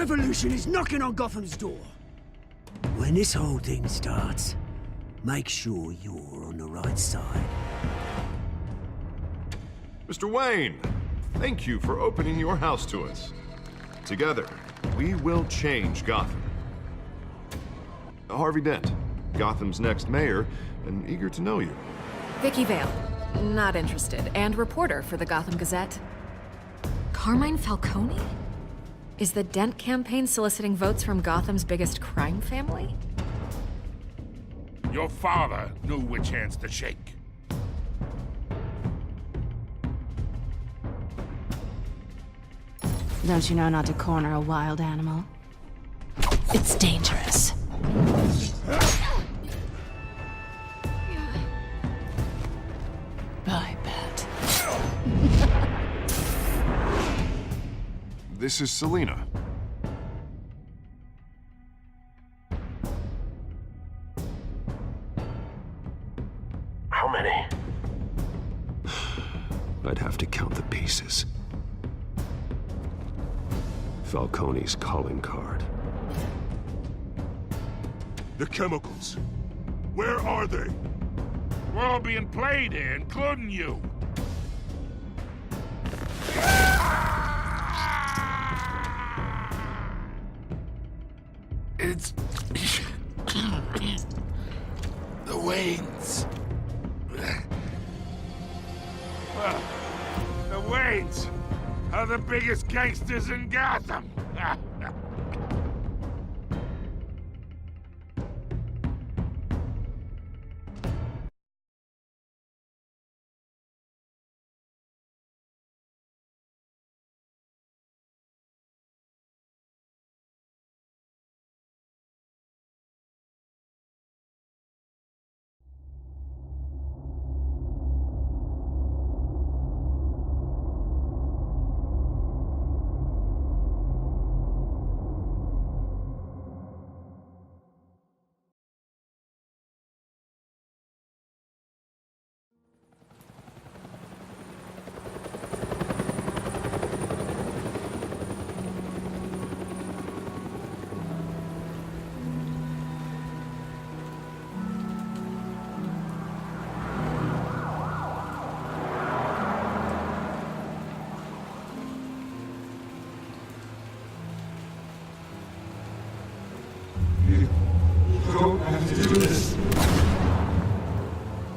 revolution is knocking on Gotham's door. When this whole thing starts, make sure you're on the right side. Mr. Wayne, thank you for opening your house to us. Together, we will change Gotham. Harvey Dent, Gotham's next mayor, and eager to know you. Vicky Vale, not interested, and reporter for the Gotham Gazette. Carmine Falcone? Is the Dent campaign soliciting votes from Gotham's biggest crime family? Your father knew which hands to shake. Don't you know not to corner a wild animal? It's dangerous. I bet. This is Selina. How many? I'd have to count the pieces. Falcone's calling card. The chemicals. Where are they? We're all being played here, including you. It's... the Waynes. Well, the Waynes are the biggest gangsters in Gotham.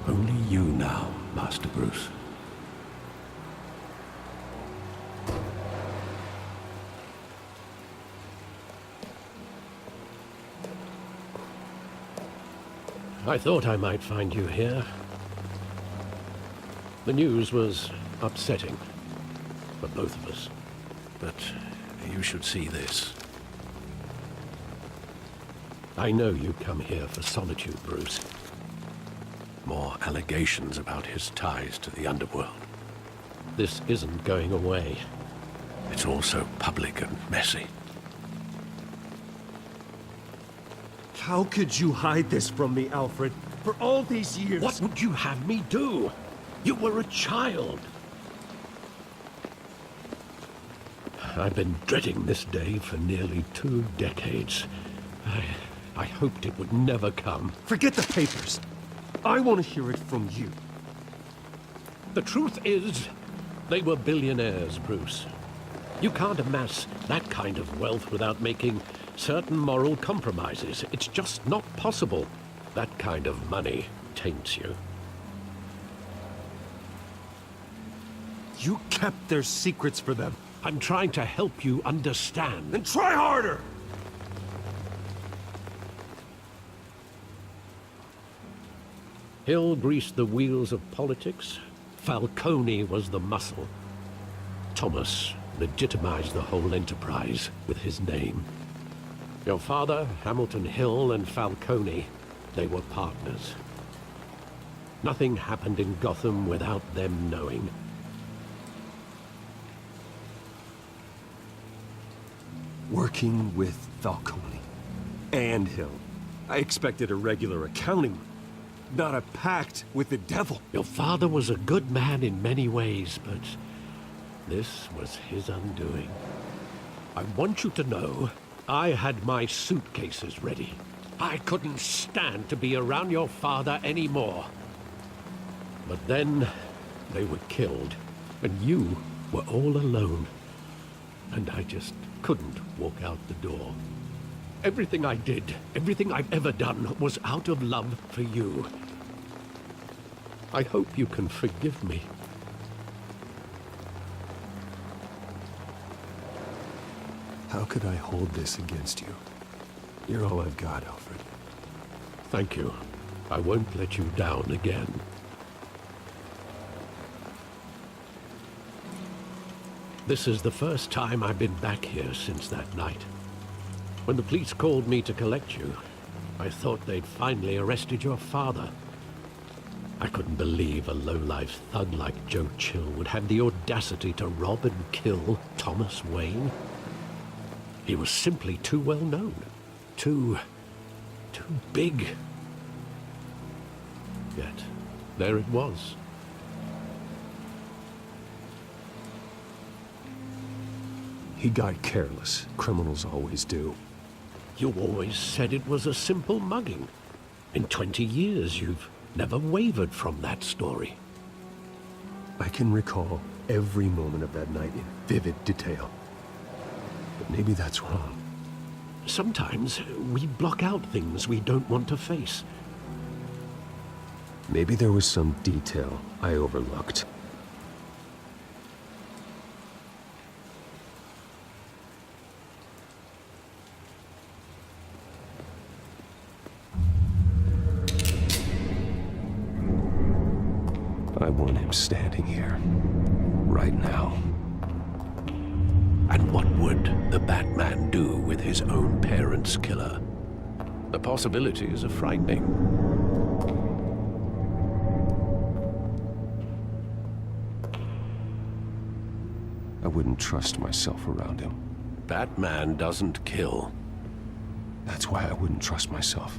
Only you now, Master Bruce. I thought I might find you here. The news was upsetting for both of us. But you should see this. I know you come here for solitude, Bruce. More allegations about his ties to the underworld. This isn't going away. It's also public and messy. How could you hide this from me, Alfred? For all these years... What would you have me do? You were a child. I've been dreading this day for nearly 2 decades. I hoped it would never come. Forget the papers. I want to hear it from you. The truth is, they were billionaires, Bruce. You can't amass that kind of wealth without making certain moral compromises. It's just not possible. That kind of money taints you. You kept their secrets for them. I'm trying to help you understand. Then try harder! Hill greased the wheels of politics. Falcone was the muscle. Thomas legitimized the whole enterprise with his name. Your father, Hamilton Hill, and Falcone, they were partners. Nothing happened in Gotham without them knowing. Working with Falcone and Hill. I expected a regular accounting, not a pact with the devil. Your father was a good man in many ways, but this was his undoing. I want you to know I had my suitcases ready. I couldn't stand to be around your father anymore. But then they were killed, and you were all alone. And I just couldn't walk out the door. Everything I did, everything I've ever done, was out of love for you. I hope you can forgive me. How could I hold this against you? You're all I've got, Alfred. Thank you. I won't let you down again. This is the first time I've been back here since that night. When the police called me to collect you, I thought they'd finally arrested your father. I couldn't believe a low-life thug like Joe Chill would have the audacity to rob and kill Thomas Wayne. He was simply too well known. Too big. Yet, there it was. He got careless. Criminals always do. You always said it was a simple mugging. In 20 years, you've never wavered from that story. I can recall every moment of that night in vivid detail. But maybe that's wrong. Sometimes we block out things we don't want to face. Maybe there was some detail I overlooked. I want him standing here, right now. And what would the Batman do with his own parents' killer? The possibilities are frightening. I wouldn't trust myself around him. Batman doesn't kill. That's why I wouldn't trust myself.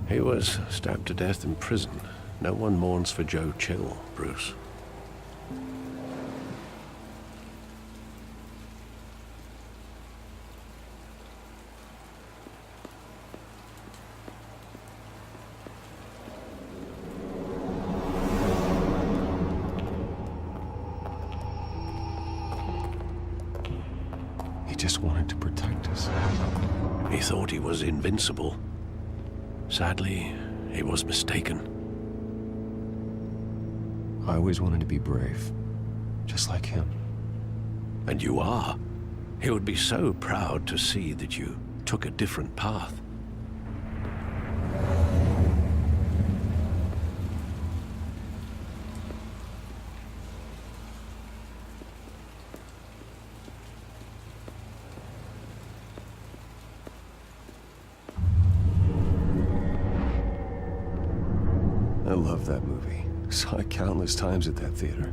He was stabbed to death in prison. No one mourns for Joe Chill, Bruce. He just wanted to protect us. He thought he was invincible. Sadly, he was mistaken. I always wanted to be brave, just like him. And you are. He would be so proud to see that you took a different path. I love that movie. Saw it countless times at that theater.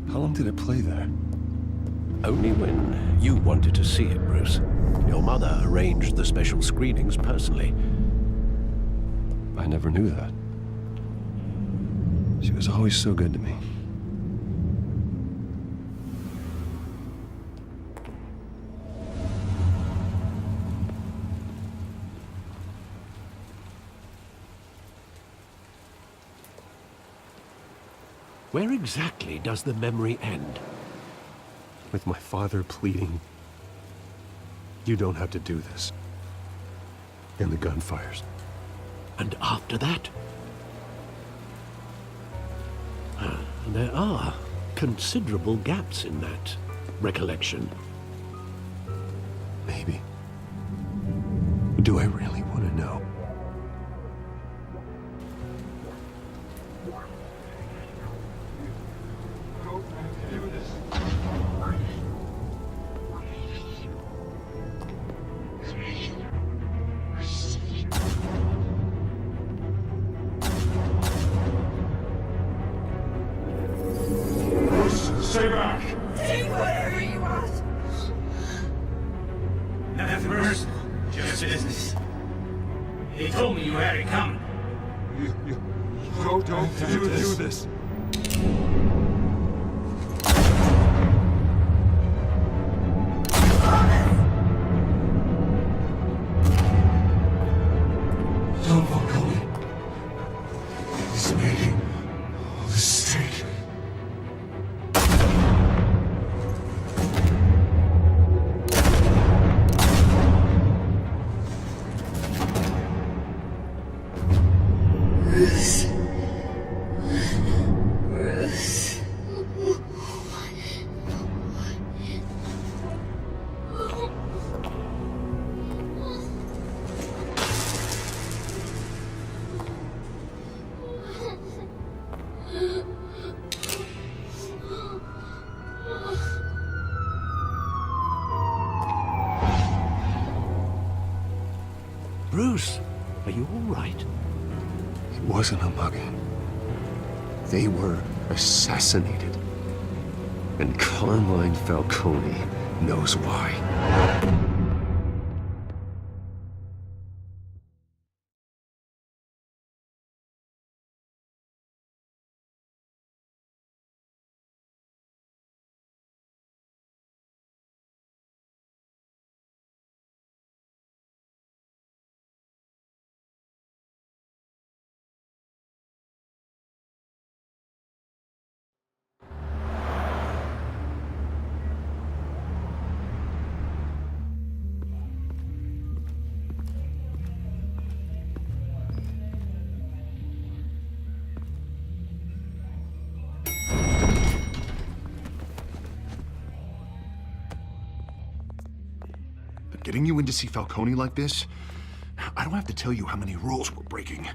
How long did it play there? Only when you wanted to see it, Bruce. Your mother arranged the special screenings personally. I never knew that. She was always so good to me. Where exactly does the memory end? With my father pleading, "You don't have to do this." And the gunfires. And after that? There are considerable gaps in that recollection. Maybe. Do I really want to know? Stay back! Take whatever you want! Nothing personal, just business. He told me you had it coming. You don't do this. Bruce, are you all right? It wasn't a mugging. They were assassinated. And Carmine Falcone knows why. Getting you in to see Falcone like this, I don't have to tell you how many rules we're breaking.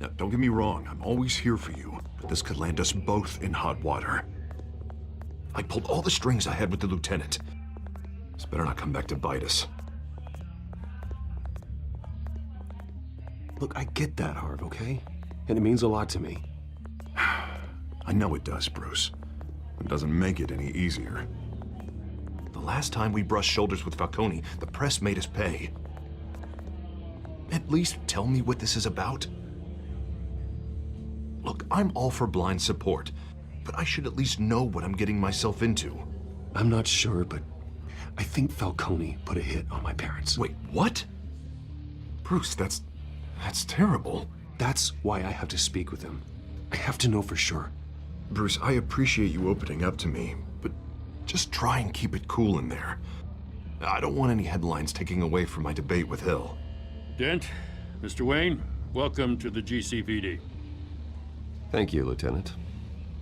Now, don't get me wrong, I'm always here for you, but this could land us both in hot water. I pulled all the strings I had with the lieutenant. This better not come back to bite us. Look, I get that, Harv, okay? And it means a lot to me. I know it does, Bruce. It doesn't make it any easier. The last time we brushed shoulders with Falcone, the press made us pay. At least tell me what this is about. Look, I'm all for blind support, but I should at least know what I'm getting myself into. I'm not sure, but I think Falcone put a hit on my parents. Wait, what? Bruce, that's terrible. That's why I have to speak with him. I have to know for sure. Bruce, I appreciate you opening up to me, but just try and keep it cool in there. I don't want any headlines taking away from my debate with Hill. Dent, Mr. Wayne, welcome to the GCPD. Thank you, Lieutenant.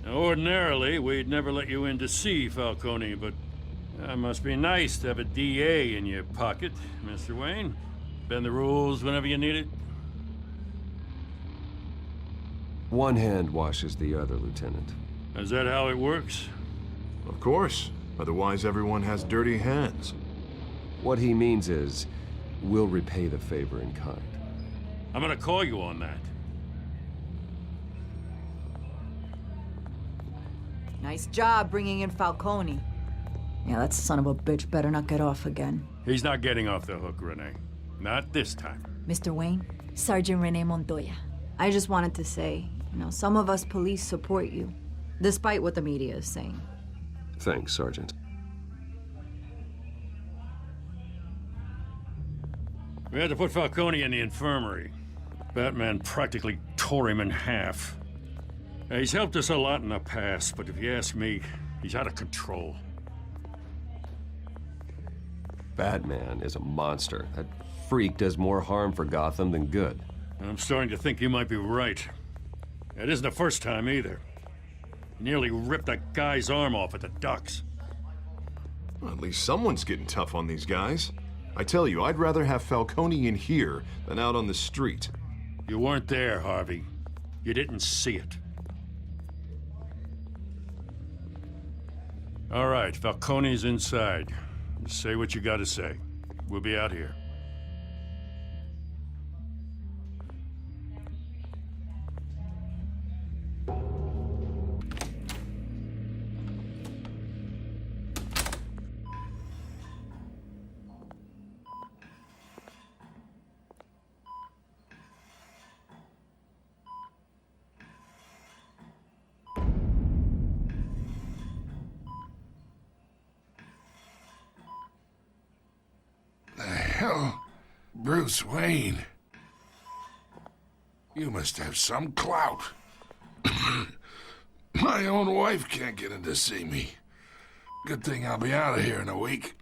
Now, ordinarily, we'd never let you in to see Falcone, but it must be nice to have a DA in your pocket, Mr. Wayne. Bend the rules whenever you need it. One hand washes the other, Lieutenant. Is that how it works? Of course. Otherwise, everyone has dirty hands. What he means is, we'll repay the favor in kind. I'm gonna call you on that. Nice job bringing in Falcone. Yeah, that son of a bitch better not get off again. He's not getting off the hook, Renee. Not this time. Mr. Wayne, Sergeant Renee Montoya. I just wanted to say, some of us police support you, despite what the media is saying. Thanks, Sergeant. We had to put Falcone in the infirmary. Batman practically tore him in half. He's helped us a lot in the past, but if you ask me, he's out of control. Batman is a monster. That freak does more harm for Gotham than good. I'm starting to think you might be right. It isn't the first time either. He nearly ripped a guy's arm off at the docks. Well, at least someone's getting tough on these guys. I tell you, I'd rather have Falcone in here than out on the street. You weren't there, Harvey. You didn't see it. All right, Falcone's inside. Say what you gotta say. We'll be out here. Bruce Wayne. You must have some clout. My own wife can't get in to see me. Good thing I'll be out of here in a week.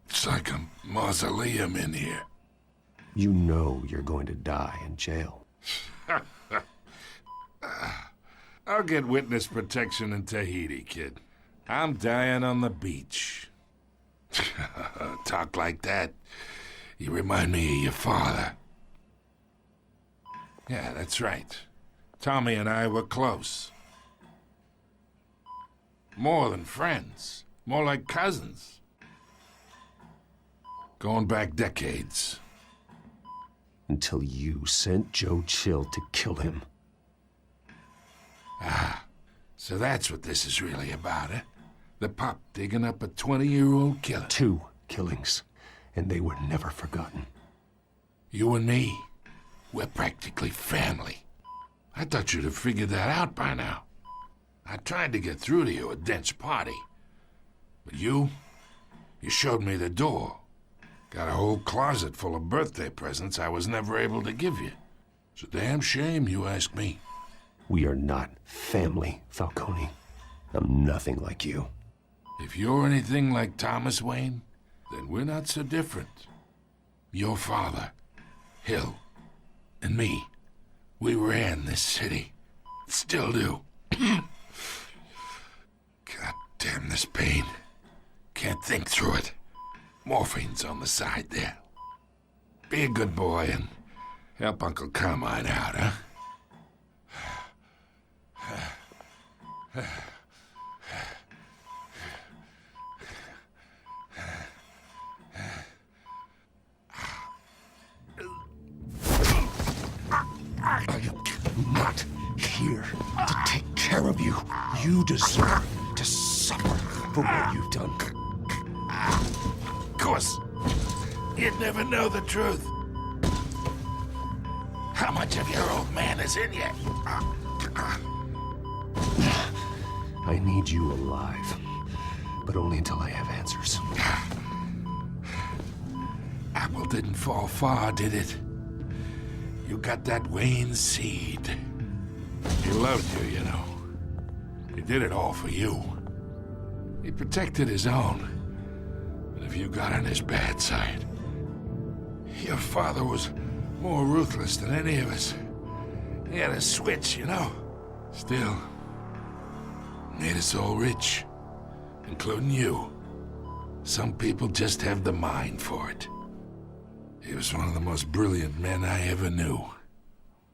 It's like a mausoleum in here. You know you're going to die in jail. I'll get witness protection in Tahiti, kid. I'm dying on the beach. Talk like that. You remind me of your father. Yeah, that's right. Tommy and I were close. More than friends. More like cousins. Going back decades. Until you sent Joe Chill to kill him. Ah, so that's what this is really about, eh? The pup digging up a 20-year-old killer. 2 killings, and they were never forgotten. You and me, we're practically family. I thought you'd have figured that out by now. I tried to get through to you at Dent's party. But you showed me the door. Got a whole closet full of birthday presents I was never able to give you. It's a damn shame, you ask me. We are not family, Falcone. I'm nothing like you. If you're anything like Thomas Wayne, then we're not so different. Your father, Hill, and me, we ran this city. Still do. God damn this pain. Can't think through it. Morphine's on the side there. Be a good boy and help Uncle Carmine out, huh? I am not here to take care of you. You deserve to suffer for what you've done. Of course, you'd never know the truth. How much of your old man is in you? I need you alive, but only until I have answers. Apple didn't fall far, did it? You got that Wayne seed. He loved you, you know. He did it all for you. He protected his own. But if you got on his bad side, your father was more ruthless than any of us. He had a switch, you know. Still, made us all rich, including you. Some people just have the mind for it. He was one of the most brilliant men I ever knew.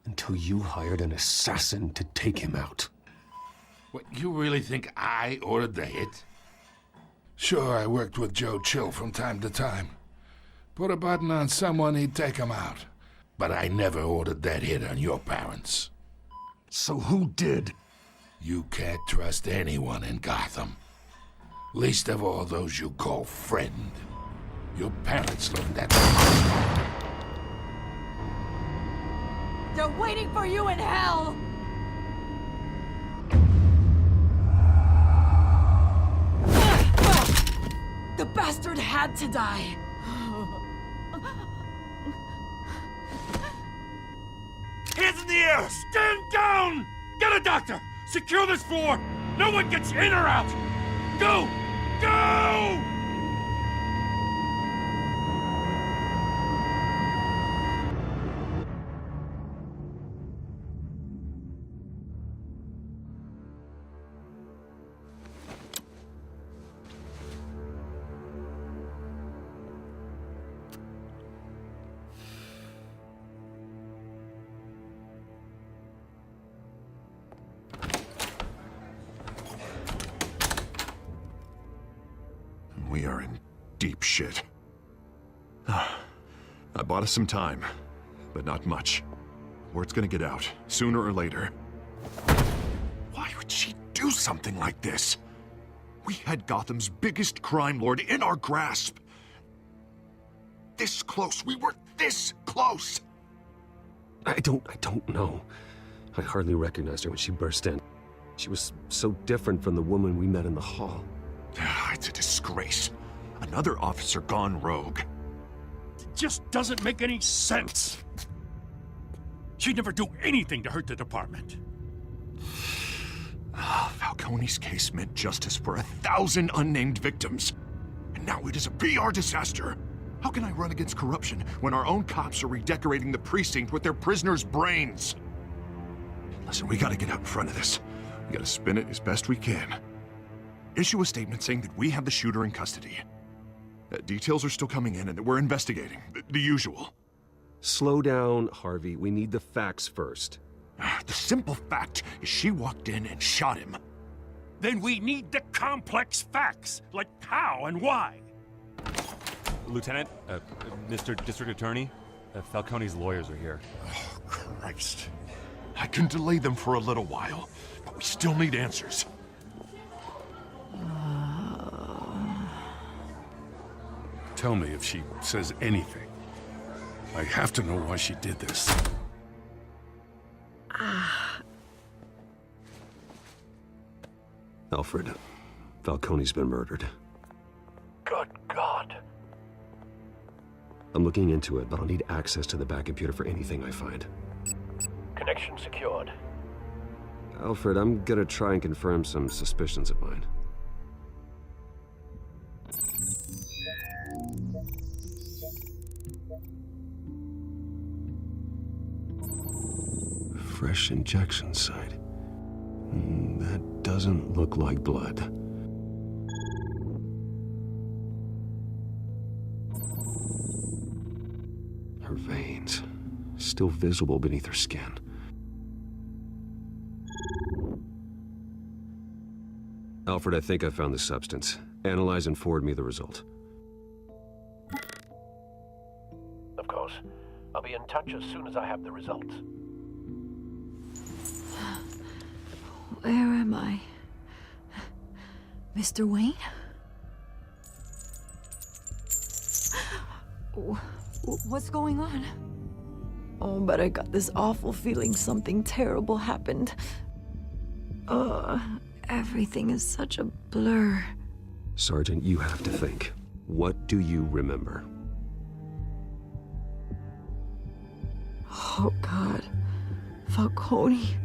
Until you hired an assassin to take him out. What, you really think I ordered the hit? Sure, I worked with Joe Chill from time to time. Put a button on someone, he'd take him out. But I never ordered that hit on your parents. So who did? You can't trust anyone in Gotham. Least of all those you call friend. Your parents learned that. They're waiting for you in hell! The bastard had to die. Hands in the air! Stand down! Get a doctor! Secure this floor! No one gets in or out! Go! Go! We are in deep shit. I bought us some time, but not much. Word's gonna get out, sooner or later. Why would she do something like this? We had Gotham's biggest crime lord in our grasp. This close, we were this close! I don't know. I hardly recognized her when she burst in. She was so different from the woman we met in the hall. It's a disgrace. Another officer gone rogue. It just doesn't make any sense. She'd never do anything to hurt the department. Falcone's case meant justice for 1,000 unnamed victims. And now it is a PR disaster. How can I run against corruption when our own cops are redecorating the precinct with their prisoners' brains? Listen, we gotta get out in front of this. We gotta spin it as best we can. Issue a statement saying that we have the shooter in custody. Details are still coming in and that we're investigating. The usual. Slow down, Harvey. We need the facts first. The simple fact is she walked in and shot him. Then we need the complex facts, like how and why. Lieutenant, Mr. District Attorney, Falcone's lawyers are here. Oh, Christ. I can delay them for a little while, but we still need answers. Tell me if she says anything. I have to know why she did this. Alfred, Falcone's been murdered. Good God. I'm looking into it, but I'll need access to the back computer for anything I find. Connection secured. Alfred, I'm gonna try and confirm some suspicions of mine. Fresh injection site. That doesn't look like blood. Her veins, still visible beneath her skin. Alfred, I think I found the substance. Analyze and forward me the result. Of course. I'll be in touch as soon as I have the results. Where am I? Mr. Wayne? What's going on? Oh, but I got this awful feeling something terrible happened. Everything is such a blur. Sergeant, you have to think. What do you remember? Oh, God. Falcone.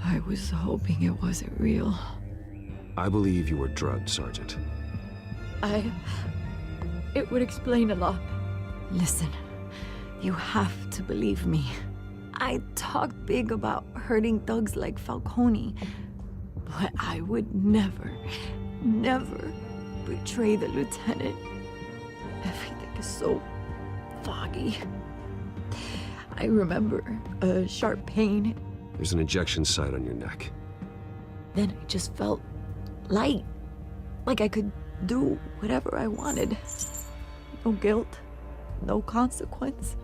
I was hoping it wasn't real. I believe you were drugged, Sergeant. It would explain a lot. Listen, you have to believe me. I talk big about hurting thugs like Falcone, but I would never betray the lieutenant. Everything is so foggy. I remember a sharp pain. There's an injection site on your neck. Then I just felt light, like I could do whatever I wanted. No guilt, no consequence.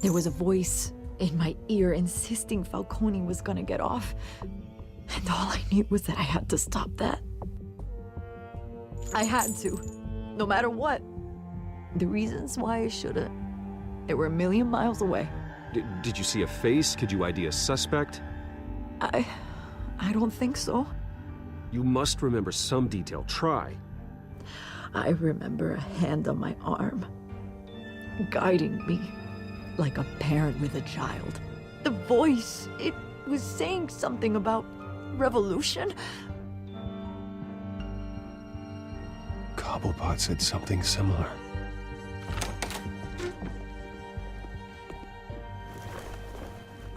There was a voice in my ear insisting Falcone was gonna get off. And all I knew was that I had to stop that. I had to, no matter what. The reasons why I should've, they were a million miles away. Did you see a face? Could you ID a suspect? I don't think so. You must remember some detail. Try. I remember a hand on my arm, guiding me like a parent with a child. The voice, it was saying something about revolution. Cobblepot said something similar.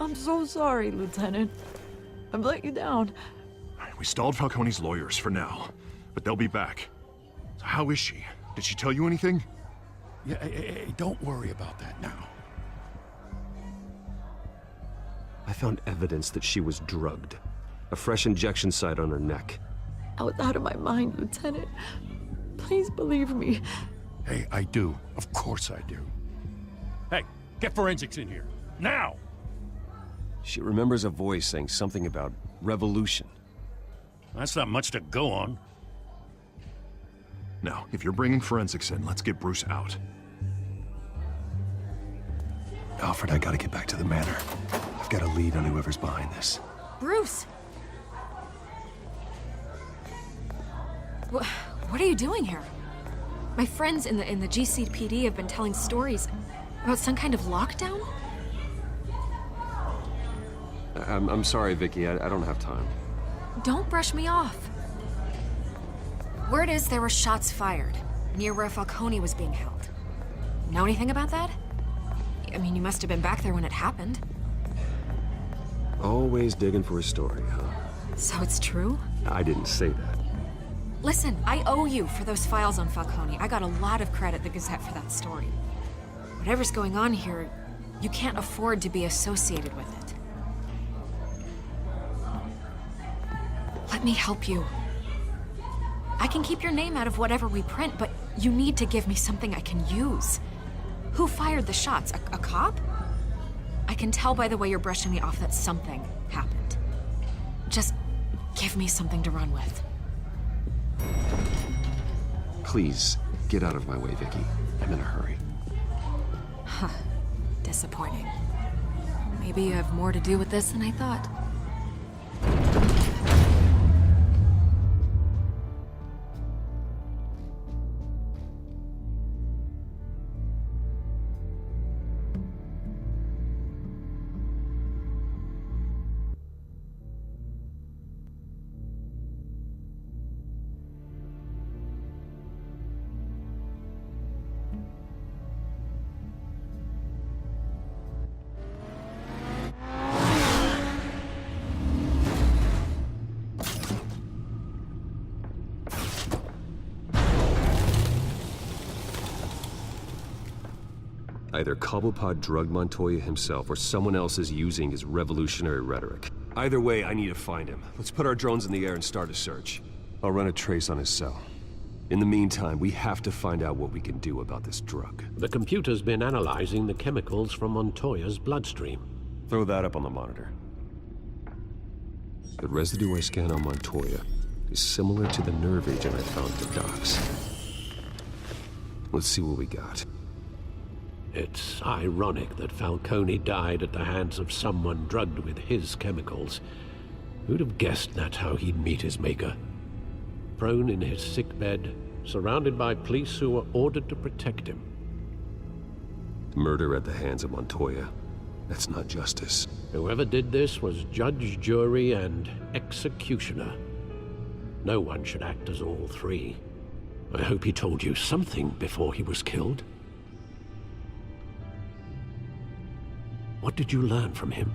I'm so sorry, Lieutenant. I've let you down. We stalled Falcone's lawyers for now, but they'll be back. So how is she? Did she tell you anything? Yeah, hey, don't worry about that now. I found evidence that she was drugged. A fresh injection site on her neck. I was out of my mind, Lieutenant. Please believe me. Hey, I do. Of course I do. Hey, get forensics in here. Now! She remembers a voice saying something about revolution. That's not much to go on. Now, if you're bringing forensics in, let's get Bruce out. Alfred, I gotta get back to the manor. I've got a lead on whoever's behind this. Bruce! What are you doing here? My friends in the GCPD have been telling stories about some kind of lockdown? I'm sorry, Vicky. I don't have time. Don't brush me off. Word is there were shots fired near where Falcone was being held. Know anything about that? I mean, you must have been back there when it happened. Always digging for a story, huh? So it's true? I didn't say that. Listen, I owe you for those files on Falcone. I got a lot of credit at the Gazette for that story. Whatever's going on here, you can't afford to be associated with it. Let me help you. I can keep your name out of whatever we print, but you need to give me something I can use. Who fired the shots? A cop? I can tell by the way you're brushing me off that something happened. Just give me something to run with. Please, get out of my way, Vicky. I'm in a hurry. Huh. Disappointing. Maybe you have more to do with this than I thought. Either Cobblepot drugged Montoya himself, or someone else is using his revolutionary rhetoric. Either way, I need to find him. Let's put our drones in the air and start a search. I'll run a trace on his cell. In the meantime, we have to find out what we can do about this drug. The computer's been analyzing the chemicals from Montoya's bloodstream. Throw that up on the monitor. The residue I scanned on Montoya is similar to the nerve agent I found at the docks. Let's see what we got. It's ironic that Falcone died at the hands of someone drugged with his chemicals. Who'd have guessed that's how he'd meet his maker? Prone in his sickbed, surrounded by police who were ordered to protect him. Murder at the hands of Montoya. That's not justice. Whoever did this was judge, jury, and executioner. No one should act as all three. I hope he told you something before he was killed. What did you learn from him?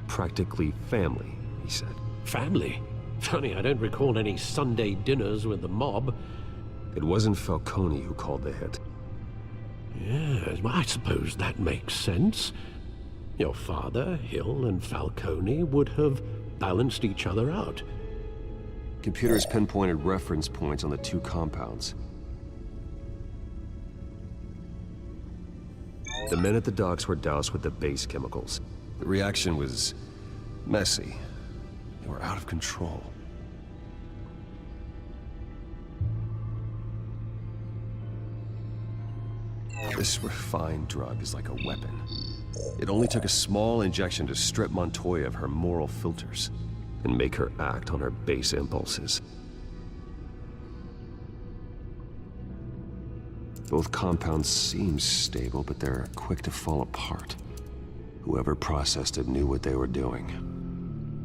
Practically family, he said. Family? Funny, I don't recall any Sunday dinners with the mob. It wasn't Falcone who called the hit. Yes, well, I suppose that makes sense. Your father, Hill, and Falcone would have balanced each other out. Computers pinpointed reference points on the two compounds. The men at the docks were doused with the base chemicals. The reaction was messy. They were out of control. This refined drug is like a weapon. It only took a small injection to strip Montoya of her moral filters and make her act on her base impulses. Both compounds seem stable, but they're quick to fall apart. Whoever processed it knew what they were doing.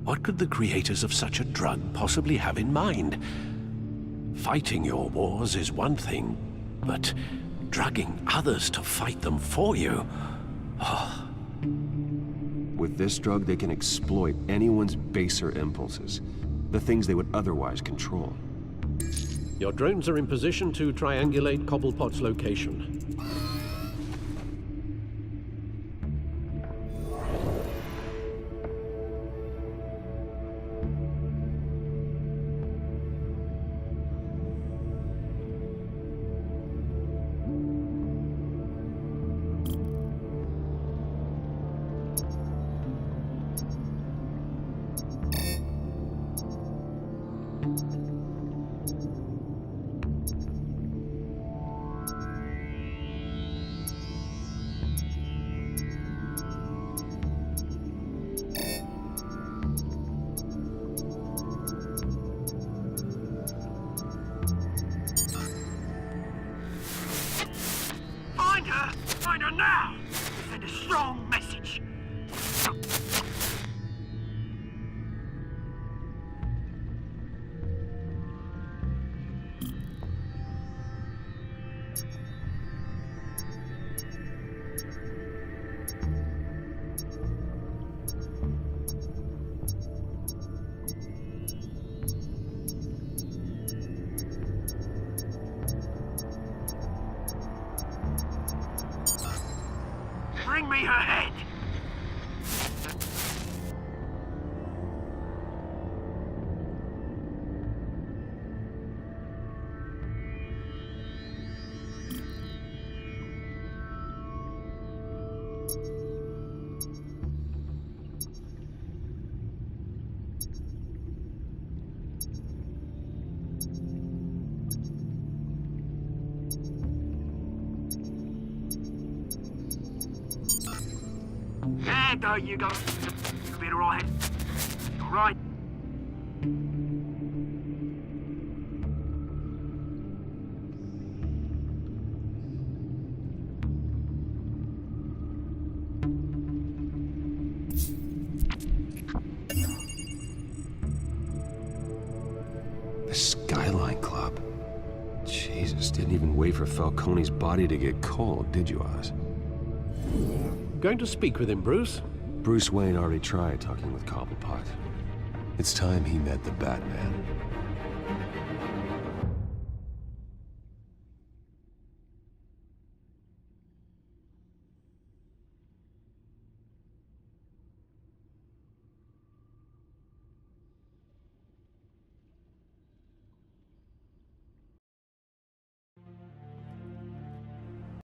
What could the creators of such a drug possibly have in mind? Fighting your wars is one thing, but drugging others to fight them for you? Oh. With this drug, they can exploit anyone's baser impulses, the things they would otherwise control. Your drones are in position to triangulate Cobblepot's location. Bring me her head! There you go. You'll be alright. Alright. The Skyline Club. Jesus, didn't even wait for Falcone's body to get cold, did you, Oz? Going to speak with him, Bruce? Bruce Wayne already tried talking with Cobblepot. It's time he met the Batman.